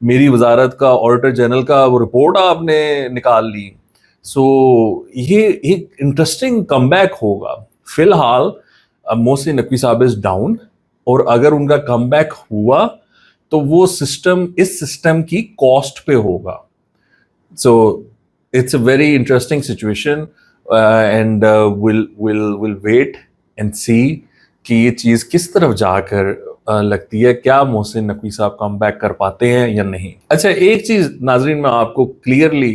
میری وزارت کا آڈیٹر جنرل کا وہ رپورٹ آپ نے نکال لی. سو یہ ایک انٹرسٹنگ کم بیک ہوگا. فی الحال محسن نقوی صاحب از ڈاؤن, اور اگر ان کا کم بیک ہوا تو وہ سسٹم اس سسٹم کی کاسٹ پہ ہوگا. So it's a very interesting situation, and we'll wait and see کہ یہ چیز کس طرف جا کر لگتی ہے, کیا محسن نقوی صاحب کم بیک کر پاتے ہیں یا نہیں. اچھا, ایک چیز ناظرین میں آپ کو کلیئرلی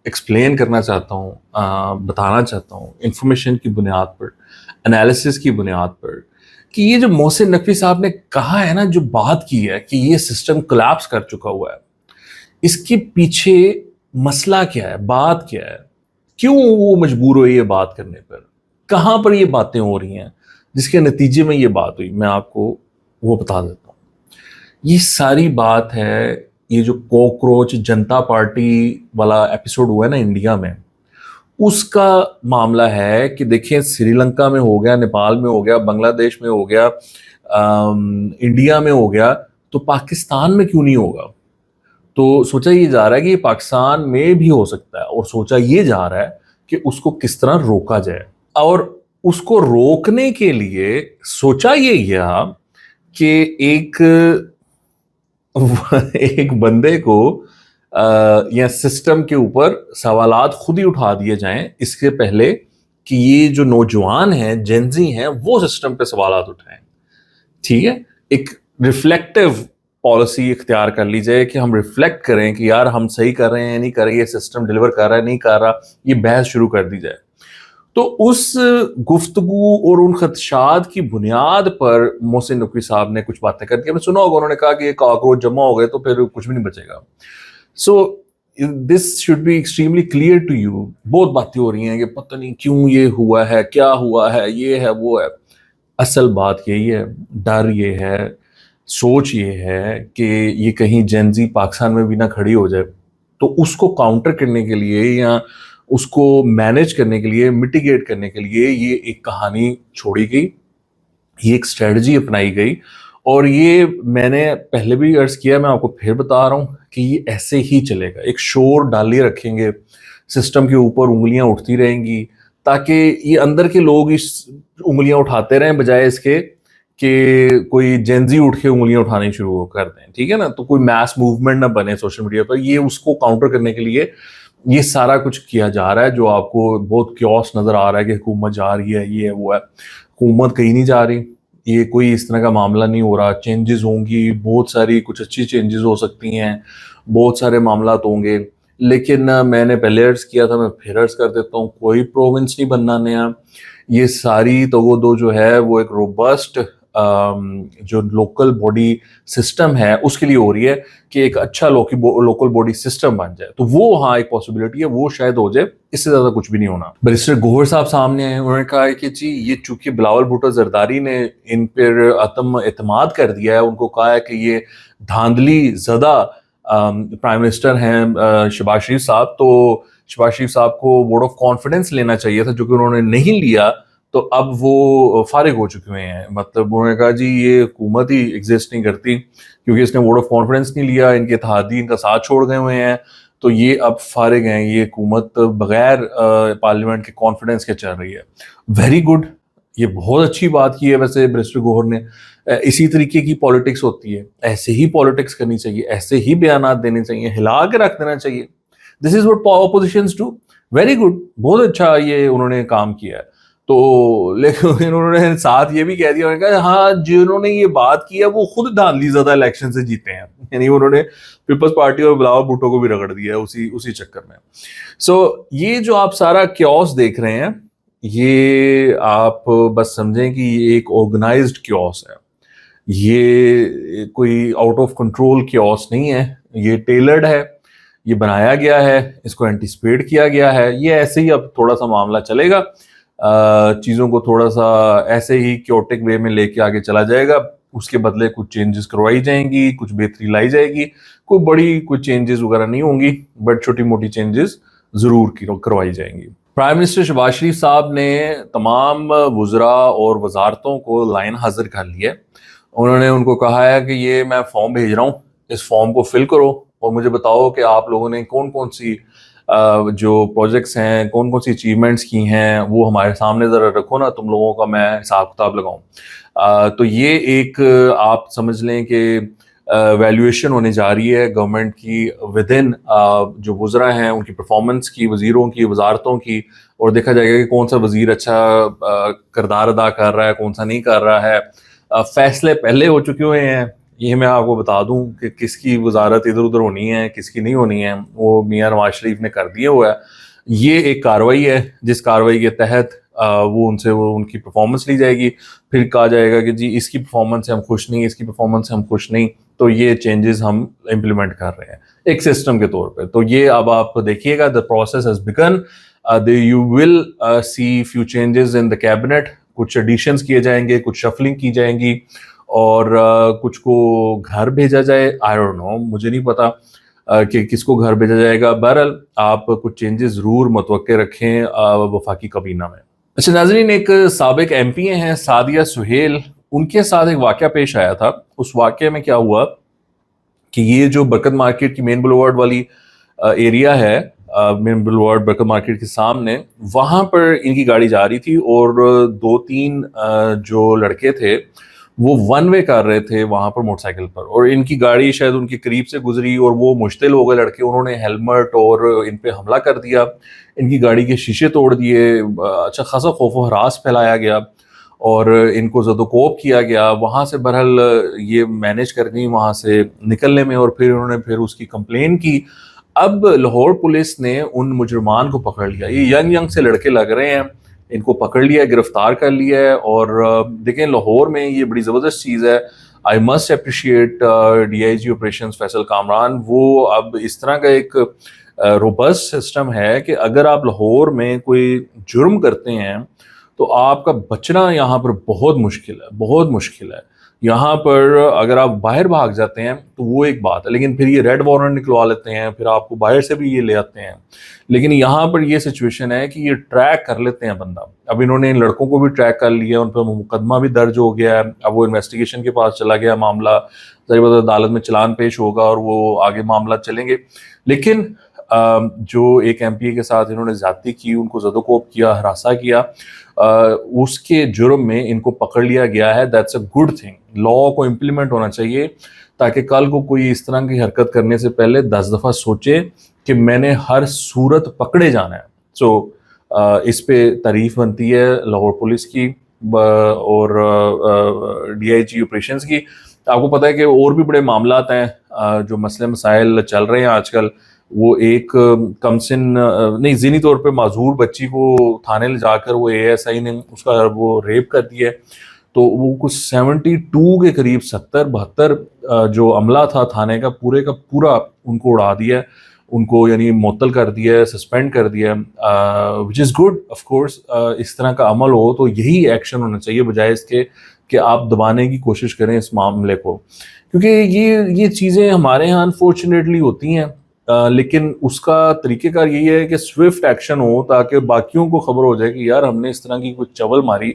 ایکسپلین کرنا چاہتا ہوں, بتانا چاہتا ہوں انفارمیشن کی بنیاد پر, انالیسس کی بنیاد پر, کہ یہ جو محسن نقوی صاحب نے کہا ہے نا, جو بات کی ہے کہ یہ سسٹم کلیپس کر چکا ہوا ہے, اس کے پیچھے مسئلہ کیا ہے, بات کیا ہے, کیوں وہ مجبور ہوئی یہ بات کرنے پر, کہاں پر یہ باتیں ہو رہی ہیں جس کے نتیجے میں یہ بات ہوئی. میں آپ کو وہ بتا دیتا ہوں. یہ ساری بات ہے, یہ جو کوکروچ جنتا پارٹی والا ایپیسوڈ ہوا ہے نا انڈیا میں, اس کا معاملہ ہے. کہ دیکھیں سری لنکا میں ہو گیا, نیپال میں ہو گیا, بنگلہ دیش میں ہو گیا, انڈیا میں ہو گیا, تو پاکستان میں کیوں نہیں ہوگا. تو سوچا یہ جا رہا ہے کہ یہ پاکستان میں بھی ہو سکتا ہے, اور سوچا یہ جا رہا ہے کہ اس کو کس طرح روکا جائے. اور اس کو روکنے کے لیے سوچا یہ گیا کہ ایک بندے کو یا سسٹم کے اوپر سوالات خود ہی اٹھا دیے جائیں, اس کے پہلے کہ یہ جو نوجوان ہیں, جینزی ہیں, وہ سسٹم پہ سوالات اٹھائیں. ٹھیک ہے, ایک ریفلیکٹیو پالیسی اختیار کر لی جائے کہ ہم ریفلیکٹ کریں کہ یار ہم صحیح کر رہے ہیں نہیں کر رہے, یہ سسٹم ڈیلیور کر رہا ہے نہیں کر رہا, یہ بحث شروع کر دی جائے. تو اس گفتگو اور ان خدشات کی بنیاد پر محسن نقوی صاحب نے کچھ باتیں کر دی. ہم نے سنا ہوگا, انہوں نے کہا کہ یہ کاکروچ جمع ہو گئے تو پھر کچھ بھی نہیں بچے گا. So this should be extremely clear to you. بہت باتیں ہو رہی ہیں کہ پتہ نہیں کیوں یہ ہوا ہے, کیا ہوا ہے, یہ ہے وہ ہے. اصل بات یہی ہے, ڈر یہ ہے, سوچ یہ ہے کہ یہ کہیں جینزی پاکستان میں بھی نہ کھڑی ہو جائے. تو اس کو کاؤنٹر کرنے کے لیے یا اس کو مینیج کرنے کے لیے, میٹیگیٹ کرنے کے لیے یہ ایک کہانی چھوڑی گئی, یہ ایک اسٹریٹجی اپنائی گئی. اور یہ میں نے پہلے بھی عرض کیا, میں آپ کو پھر بتا رہا ہوں کہ یہ ایسے ہی چلے گا. ایک شور ڈالے رکھیں گے, سسٹم کے اوپر انگلیاں اٹھتی رہیں گی, تاکہ یہ اندر کے لوگ اس انگلیاں اٹھاتے رہیں بجائے اس کے کہ کوئی جینزی اٹھ کے انگلیاں اٹھانی شروع کر دیں. ٹھیک ہے نا, تو کوئی میس موومنٹ نہ بنے سوشل میڈیا پر. یہ اس کو کاؤنٹر کرنے کے لیے یہ سارا کچھ کیا جا رہا ہے, جو آپ کو بہت کیوس نظر آ رہا ہے کہ حکومت جا رہی ہے, یہ ہے وہ ہے. حکومت کہیں نہیں جا رہی, یہ کوئی اس طرح کا معاملہ نہیں ہو رہا. چینجز ہوں گی, بہت ساری کچھ اچھی چینجز ہو سکتی ہیں, بہت سارے معاملات ہوں گے. لیکن میں نے پہلے عرض کیا تھا, میں پھر عرض کر دیتا ہوں, کوئی پروونس نہیں بننا نیا. یہ ساری تگودو جو ہے وہ ایک روبسٹ جو لوکل باڈی سسٹم ہے اس کے لیے ہو رہی ہے کہ ایک اچھا لوکل باڈی سسٹم بن جائے. تو وہ ہاں ایک پاسبلٹی ہے, وہ شاید ہو جائے, اس سے زیادہ کچھ بھی نہیں ہونا. بیرسٹر گوہر صاحب سامنے آئے, انہوں نے کہا ہے کہ جی یہ چونکہ بلاول بھٹو زرداری نے ان پر عدم اعتماد کر دیا ہے, ان کو کہا ہے کہ یہ دھاندلی زدہ پرائم منسٹر ہیں شہباز شریف صاحب, تو شہباز شریف صاحب کو ووٹ آف کانفیڈنس لینا چاہیے تھا, جو کہ انہوں نے نہیں لیا. تو اب وہ فارغ ہو چکے ہیں. مطلب انہوں نے کہا جی یہ حکومت ہی ایگزسٹ نہیں کرتی کیونکہ اس نے ووٹ آف کانفیڈنس نہیں لیا, ان کے اتحادی ان کا ساتھ چھوڑ گئے ہوئے ہیں, تو یہ اب فارغ ہیں. یہ حکومت بغیر پارلیمنٹ کے کانفیڈنس کے چل رہی ہے. ویری گڈ, یہ بہت اچھی بات کی ہے ویسے بیرسٹر گوہر نے. اسی طریقے کی پالیٹکس ہوتی ہے, ایسے ہی پالیٹکس کرنی چاہیے, ایسے ہی بیانات دینے چاہیے, ہلا کے رکھ دینا چاہیے. This is what oppositions do. Very good, بہت اچھا یہ انہوں نے کام کیا ہے. تو لیکن انہوں نے ساتھ یہ بھی کہہ دیا, انہوں نے کہا ہاں جنہوں نے یہ بات کی ہے وہ خود دھاندلی زدہ الیکشن سے جیتے ہیں. یعنی انہوں نے پیپلز پارٹی اور بلاول بھٹو کو بھی رگڑ دیا ہے اسی چکر میں. سو یہ جو آپ سارا کیوس دیکھ رہے ہیں, یہ آپ بس سمجھیں کہ یہ ایک آرگنائزڈ کیوس ہے. یہ کوئی آؤٹ آف کنٹرول کیوس نہیں ہے, یہ ٹیلرڈ ہے, یہ بنایا گیا ہے, اس کو اینٹیسپیٹ کیا گیا ہے. یہ ایسے ہی اب تھوڑا سا معاملہ چلے گا, چیزوں کو تھوڑا سا ایسے ہی کیوٹک وے میں لے کے آگے چلا جائے گا. اس کے بدلے کچھ چینجز کروائی جائیں گی, کچھ بہتری لائی جائے گی. کوئی بڑی کوئی چینجز وغیرہ نہیں ہوں گی, بٹ چھوٹی موٹی چینجز ضرور کروائی جائیں گی. پرائم منسٹر شہباز شریف صاحب نے تمام وزراء اور وزارتوں کو لائن حاضر کر لیا. انہوں نے ان کو کہا ہے کہ یہ میں فارم بھیج رہا ہوں, اس فارم کو فل کرو اور مجھے بتاؤ کہ آپ لوگوں نے کون کون سی جو پروجیکٹس ہیں، کون کون سی اچیومنٹس کی ہیں، وہ ہمارے سامنے ذرا رکھو نا، تم لوگوں کا میں حساب کتاب لگاؤں۔ تو یہ ایک آپ سمجھ لیں کہ ویلیویشن ہونے جا رہی ہے گورنمنٹ کی ود ان جو وزراء ہیں ان کی پرفارمنس کی، وزیروں کی، وزارتوں کی، اور دیکھا جائے گا کہ کون سا وزیر اچھا کردار ادا کر رہا ہے، کون سا نہیں کر رہا ہے۔ فیصلے پہلے ہو چکے ہوئے ہیں، یہ میں آپ کو بتا دوں کہ کس کی وزارت ادھر ادھر ہونی ہے، کس کی نہیں ہونی ہے، وہ میاں نواز شریف نے کر دیا ہوا ہے۔ یہ ایک کارروائی ہے جس کارروائی کے تحت وہ ان سے ان کی پرفارمنس لی جائے گی، پھر کہا جائے گا کہ جی اس کی پرفارمنس سے ہم خوش نہیں، اس کی پرفارمنس سے ہم خوش نہیں، تو یہ چینجز ہم امپلیمنٹ کر رہے ہیں ایک سسٹم کے طور پہ۔ تو یہ اب آپ دیکھیے گا، the process has begun. You will see few changes in the cabinet. کچھ ایڈیشنز کیے جائیں گے، کچھ شفلنگ کی جائیں گی، اور کچھ کو گھر بھیجا جائے، I don't know، مجھے نہیں پتا کہ کس کو گھر بھیجا جائے گا۔ بہرحال آپ کچھ چینجز ضرور متوقع رکھیں وفاقی کابینہ میں۔ اچھا ناظرین، ایک سابق ایم پی ہیں سعدیہ سہیل، ان کے ساتھ ایک واقعہ پیش آیا تھا۔ اس واقعے میں کیا ہوا کہ یہ جو برکت مارکیٹ کی مین بلوارڈ والی ایریا ہے، مین بلوارڈ برکت مارکیٹ کے سامنے، وہاں پر ان کی گاڑی جا رہی تھی، اور دو تین جو لڑکے تھے وہ ون وے کر رہے تھے وہاں پر موٹر سائیکل پر، اور ان کی گاڑی شاید ان کے قریب سے گزری اور وہ مشتعل ہو گئے لڑکے، انہوں نے ہیلمٹ اور ان پہ حملہ کر دیا، ان کی گاڑی کے شیشے توڑ دیے، اچھا خاصا خوف و ہراس پھیلایا گیا اور ان کو زد و کوب کیا گیا۔ وہاں سے بہرحال یہ مینیج کر گئی وہاں سے نکلنے میں، اور پھر انہوں نے اس کی کمپلین کی۔ اب لاہور پولیس نے ان مجرمان کو پکڑ لیا، یہ ینگ سے لڑکے لگ رہے ہیں، ان کو پکڑ لیا، گرفتار کر لیا ہے۔ اور دیکھیں لاہور میں یہ بڑی زبردست چیز ہے، I must appreciate D I G operations Faisal Kamran, وہ اب اس طرح کا ایک روبسٹ سسٹم ہے کہ اگر آپ لاہور میں کوئی جرم کرتے ہیں تو آپ کا بچنا یہاں پر بہت مشکل ہے، بہت مشکل ہے۔ یہاں پر اگر آپ باہر بھاگ جاتے ہیں تو وہ ایک بات ہے، لیکن پھر یہ ریڈ وارنٹ نکلوا لیتے ہیں، پھر آپ کو باہر سے بھی یہ لے آتے ہیں۔ لیکن یہاں پر یہ سچویشن ہے کہ یہ ٹریک کر لیتے ہیں بندہ۔ اب انہوں نے ان لڑکوں کو بھی ٹریک کر لیا، ان پر مقدمہ بھی درج ہو گیا ہے، اب وہ انویسٹیگیشن کے پاس چلا گیا معاملہ، ظاہر بات ہے عدالت میں چلان پیش ہوگا اور وہ آگے معاملات چلیں گے۔ لیکن جو ایک ایم پی اے کے ساتھ انہوں نے زیادتی کی، ان کو زد و کوب کیا، ہراساں کیا، اس کے جرم میں ان کو پکڑ لیا گیا ہے۔ That's a good thing. Law کو امپلیمنٹ ہونا چاہیے تاکہ کل کو کوئی اس طرح کی حرکت کرنے سے پہلے 10 دفعہ سوچے کہ میں نے ہر صورت پکڑے جانا ہے۔ سو اس پہ تعریف بنتی ہے لاہور پولیس کی اور ڈی آئی جی آپریشنز کی۔ آپ کو پتہ ہے کہ اور بھی بڑے معاملات ہیں جو مسئلے مسائل چل رہے ہیں آج کل۔ وہ ایک کم سن نہیں ذہنی طور پہ معذور بچی کو تھانے لے جا کر وہ اے ایس آئی نے اس کا وہ ریپ کر دیا ہے، تو وہ کچھ 72 کے قریب 72 جو عملہ تھا تھانے کا پورے کا پورا ان کو اڑا دیا ہے، ان کو یعنی معطل کر دیا ہے، سسپینڈ کر دیا ہے، وچ از گڈ آف کورس۔ اس طرح کا عمل ہو تو یہی ایکشن ہونا چاہیے، بجائے اس کے کہ آپ دبانے کی کوشش کریں اس معاملے کو، کیونکہ یہ چیزیں ہمارے ہاں انفارچونیٹلی ہوتی ہیں، لیکن اس کا طریقہ کار یہی ہے کہ سوئفٹ ایکشن ہو تاکہ باقیوں کو خبر ہو جائے کہ یار ہم نے اس طرح کی کچھ چول ماری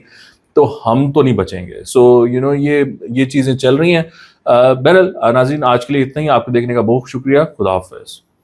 تو ہم تو نہیں بچیں گے۔ سو یہ چیزیں چل رہی ہیں۔ بہرحال ناظرین، آج کے لیے اتنا ہی۔ آپ کو دیکھنے کا بہت شکریہ۔ خدا حافظ۔